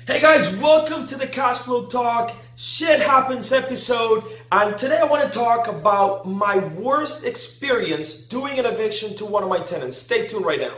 Hey guys, welcome to the Cash Flow Talk Shit Happens episode. And today I want to talk about my worst experience doing an eviction to one of my tenants. Stay tuned right now.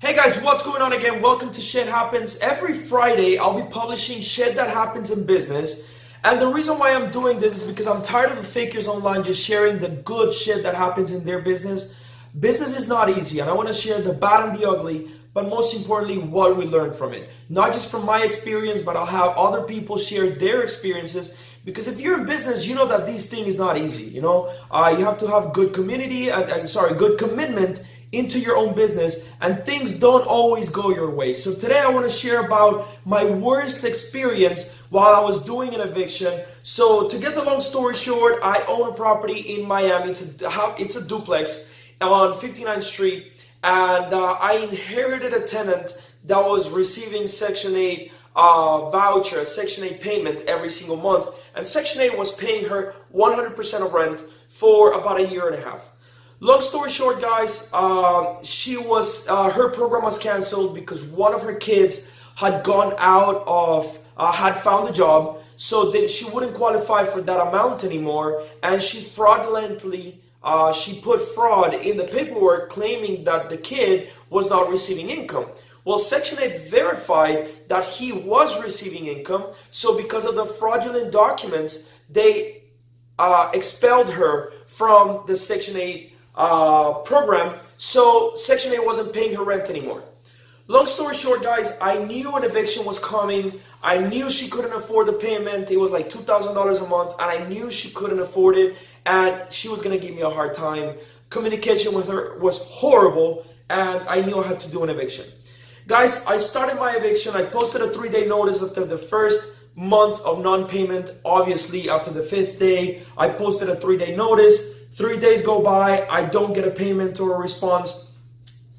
Hey guys, what's going on again? Welcome to Shit Happens. Every Friday I'll be publishing shit that happens in business. And the reason why I'm doing this is because I'm tired of the fakers online just sharing the good shit that happens in their business. Business is not easy, and I want to share the bad and the ugly, but most importantly, what we learned from it. Not just from my experience, but I'll have other people share their experiences. Because if you're in business, you know that these things is not easy. You have to have good good commitment into your own business, and things don't always go your way. So today I want to share about my worst experience while I was doing an eviction. So to get the long story short, I own a property in Miami. It's a duplex on 59th Street, and I inherited a tenant that was receiving Section 8 voucher, Section 8 payment every single month, and Section 8 was paying her 100% of rent for about a year and a half. Long story short, guys, her program was canceled because one of her kids had gone out of, had found a job, so that she wouldn't qualify for that amount anymore, and she fraudulently, she put fraud in the paperwork claiming that the kid was not receiving income. Well, Section 8 verified that he was receiving income, so because of the fraudulent documents, they expelled her from the Section 8 program, so Section 8 wasn't paying her rent anymore. Long story short, guys, I knew an eviction was coming. I knew she couldn't afford the payment. It was like $2,000 a month, and I knew she couldn't afford it, and she was going to give me a hard time. Communication with her was horrible, and I knew I had to do an eviction. Guys, I started my eviction. I posted a 3-day notice after the first month of non-payment. Obviously, after the 5th day, I posted a 3-day notice. 3 days go by, I don't get a payment or a response.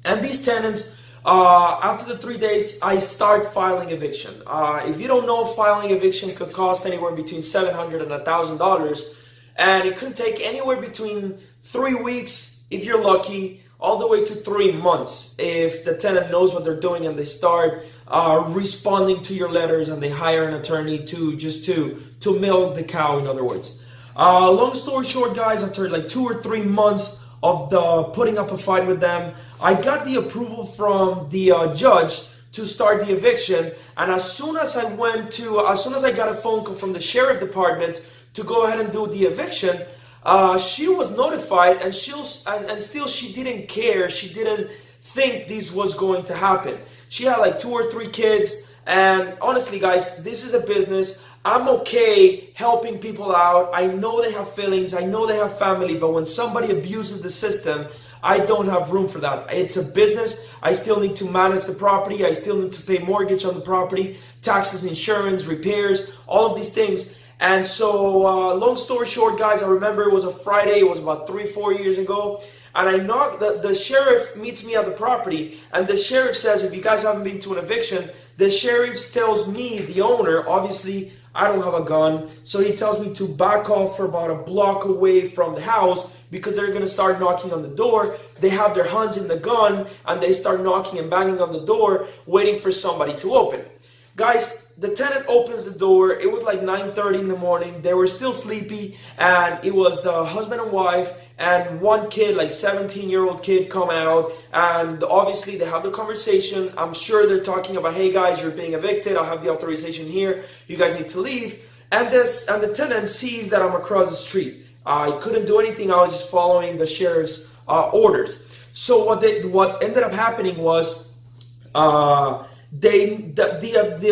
And these tenants, after the 3 days, I start filing eviction. If you don't know, filing eviction could cost anywhere between $700 and $1,000. And it could take anywhere between 3 weeks, if you're lucky, all the way to 3 months if the tenant knows what they're doing and they start responding to your letters and they hire an attorney to milk the cow, in other words. Long story short, guys, after like 2 or 3 months of putting up a fight with them, I got the approval from the judge to start the eviction. And as soon as I got a phone call from the sheriff department to go ahead and do the eviction, she was notified, and still she didn't care. She didn't think this was going to happen. She had like 2 or 3 kids, and honestly, guys, this is a business. I'm okay helping people out. I know they have feelings. I know they have family. But when somebody abuses the system, I don't have room for that. It's a business. I still need to manage the property. I still need to pay mortgage on the property, taxes, insurance, repairs, all of these things. And so, long story short, guys, I remember it was a Friday. It was about 3-4 years ago. And I knocked, the sheriff meets me at the property. And the sheriff says, if you guys haven't been to an eviction, the sheriff tells me, the owner, obviously, I don't have a gun, so he tells me to back off for about a block away from the house because they're going to start knocking on the door. They have their hands in the gun, and they start knocking and banging on the door, waiting for somebody to open. Guys, the tenant opens the door. It was like 9:30 in the morning. They were still sleepy, and it was the husband and wife and one kid, like 17-year-old kid, come out, and obviously they have the conversation. I'm sure they're talking about, hey guys, you're being evicted. I have the authorization here. You guys need to leave. And the tenant sees that I'm across the street. I couldn't do anything. I was just following the sheriff's orders. So what ended up happening was the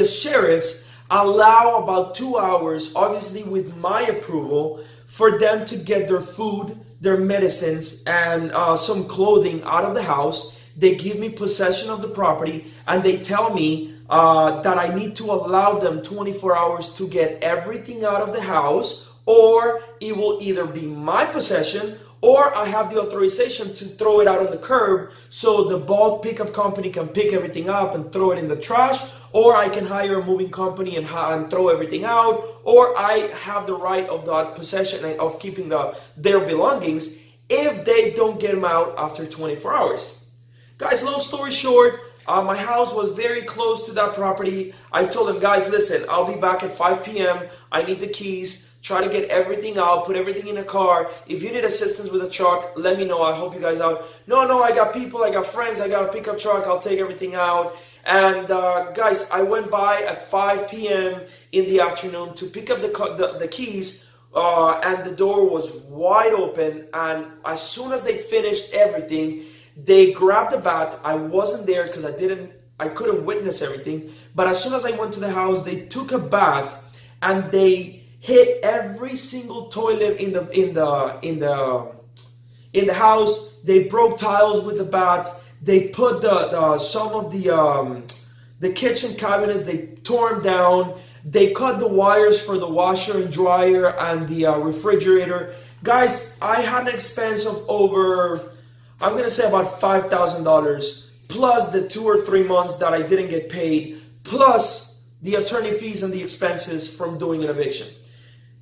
sheriffs allow about 2 hours, obviously with my approval, for them to get their food, their medicines, and some clothing out of the house. They give me possession of the property, and they tell me that I need to allow them 24 hours to get everything out of the house, or it will either be my possession, or I have the authorization to throw it out on the curb so the bulk pickup company can pick everything up and throw it in the trash, or I can hire a moving company and throw everything out, or I have the right of that possession of keeping their belongings if they don't get them out after 24 hours. Guys, long story short, my house was very close to that property. I told them, guys, listen, I'll be back at 5 p.m. I need the keys. Try to get everything out, put everything in a car. If you need assistance with a truck, let me know. I'll help you guys out. No, I got people, I got friends, I got a pickup truck. I'll take everything out. And guys, I went by at 5 p.m. in the afternoon to pick up the keys, and the door was wide open. And as soon as they finished everything, they grabbed the bat. I wasn't there because I couldn't witness everything. But as soon as I went to the house, they took a bat and they hit every single toilet in the house. They broke tiles with the bat. They put some of the kitchen cabinets. They tore them down. They cut the wires for the washer and dryer and the refrigerator. Guys, I had an expense of over, I'm gonna say about $5,000, plus the 2 or 3 months that I didn't get paid, plus the attorney fees and the expenses from doing an eviction.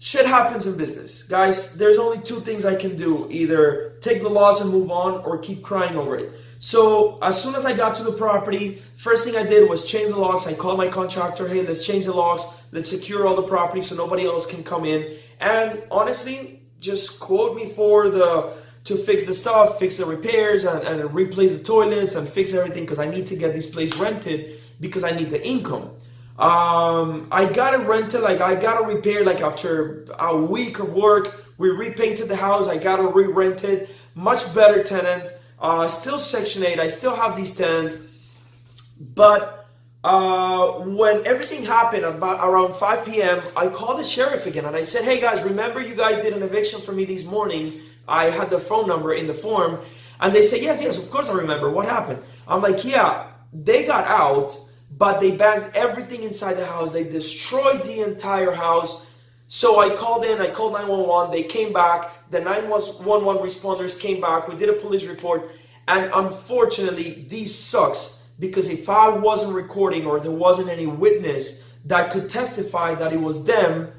Shit happens in business. Guys, there's only 2 things I can do. Either take the loss and move on, or keep crying over it. So as soon as I got to the property, first thing I did was change the locks. I called my contractor, hey, let's change the locks. Let's secure all the property so nobody else can come in. And honestly, just quote me to fix the stuff, fix the repairs, and replace the toilets and fix everything, because I need to get this place rented because I need the income. I got it rented, I got it repaired, after a week of work. We repainted the house. I got it re-rented, much better tenant, still Section 8. I still have these tenants. But when everything happened about around 5 p.m., I called the sheriff again and I said, hey guys, remember you guys did an eviction for me this morning? I had the phone number in the form. And they said, yes, of course I remember. What happened? I'm like, yeah, they got out, but they banged everything inside the house. They destroyed the entire house. So I called 911. They came back. The 911 responders came back. We did a police report. And unfortunately, this sucks, because if I wasn't recording or there wasn't any witness that could testify that it was them,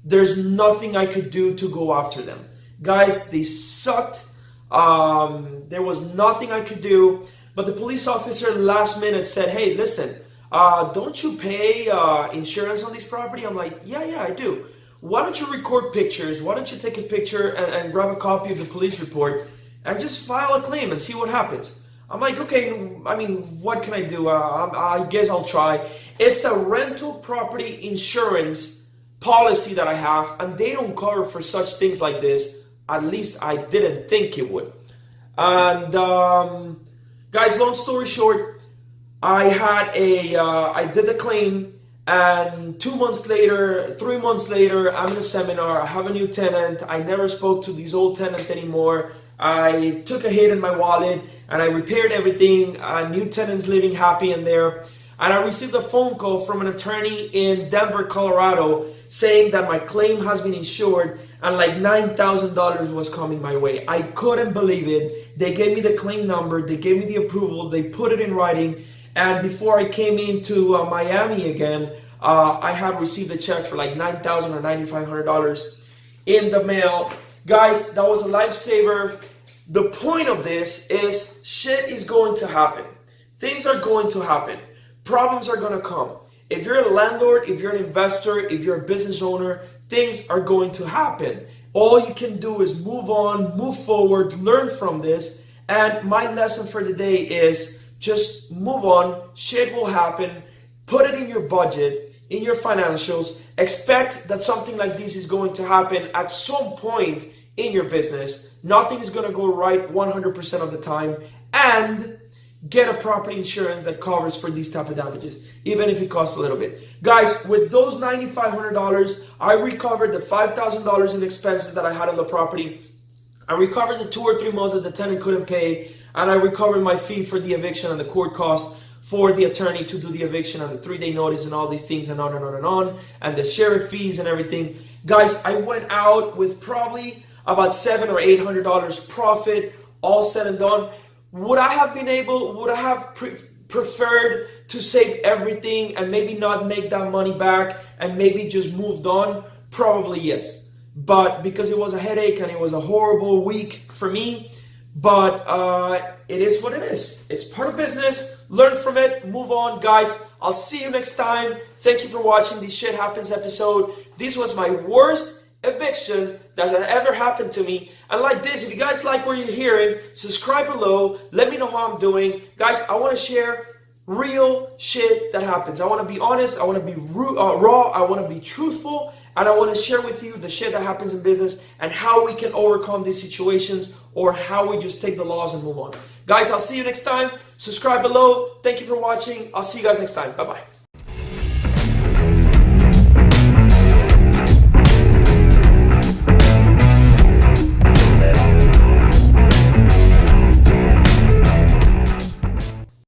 there's nothing I could do to go after them. Guys, they sucked. There was nothing I could do. But the police officer last minute said, hey, listen, don't you pay insurance on this property? I'm like, yeah, I do. Why don't you record pictures? Why don't you take a picture and grab a copy of the police report and just file a claim and see what happens? I'm like, okay, what can I do? I guess I'll try. It's a rental property insurance policy that I have, and they don't cover for such things like this. At least I didn't think it would. And guys, long story short, I did the claim, and 2 months later, 3 months later, I'm in a seminar. I have a new tenant. I never spoke to these old tenants anymore. I took a hit in my wallet and I repaired everything. New tenants living happy in there. And I received a phone call from an attorney in Denver, Colorado, saying that my claim has been insured and like $9,000 was coming my way. I couldn't believe it. They gave me the claim number. They gave me the approval. They put it in writing. And before I came into Miami again, I had received a check for like $9,000 or $9,500 in the mail. Guys, that was a lifesaver. The point of this is shit is going to happen. Things are going to happen. Problems are going to come. If you're a landlord, if you're an investor, if you're a business owner, things are going to happen. All you can do is move on, move forward, learn from this. And my lesson for today is just move on. Shit will happen. Put it in your budget, in your financials. Expect that something like this is going to happen at some point in your business. Nothing is going to go right 100% of the time. And get a property insurance that covers for these type of damages, even if it costs a little bit. Guys, with those $9,500, I recovered the $5,000 in expenses that I had on the property. I recovered the 2 or 3 months that the tenant couldn't pay, and I recovered my fee for the eviction and the court cost for the attorney to do the eviction and the 3-day notice and all these things and on and on and on, and the sheriff fees and everything. Guys, I went out with probably about $700 or $800 profit, all said and done. Would I have preferred to save everything and maybe not make that money back and maybe just moved on? Probably yes. But because it was a headache and it was a horrible week for me, but it is what it is. It's part of business. Learn from it, move on. Guys, I'll see you next time. Thank you for watching the Shit Happens episode. This was my worst eviction that has ever happened to me. And like this, if you guys like what you're hearing, subscribe below. Let me know how I'm doing. Guys, I want to share real shit that happens. I want to be honest. I want to be raw. I want to be truthful. And I want to share with you the shit that happens in business and how we can overcome these situations, or how we just take the loss and move on. Guys, I'll see you next time. Subscribe below. Thank you for watching. I'll see you guys next time. Bye-bye.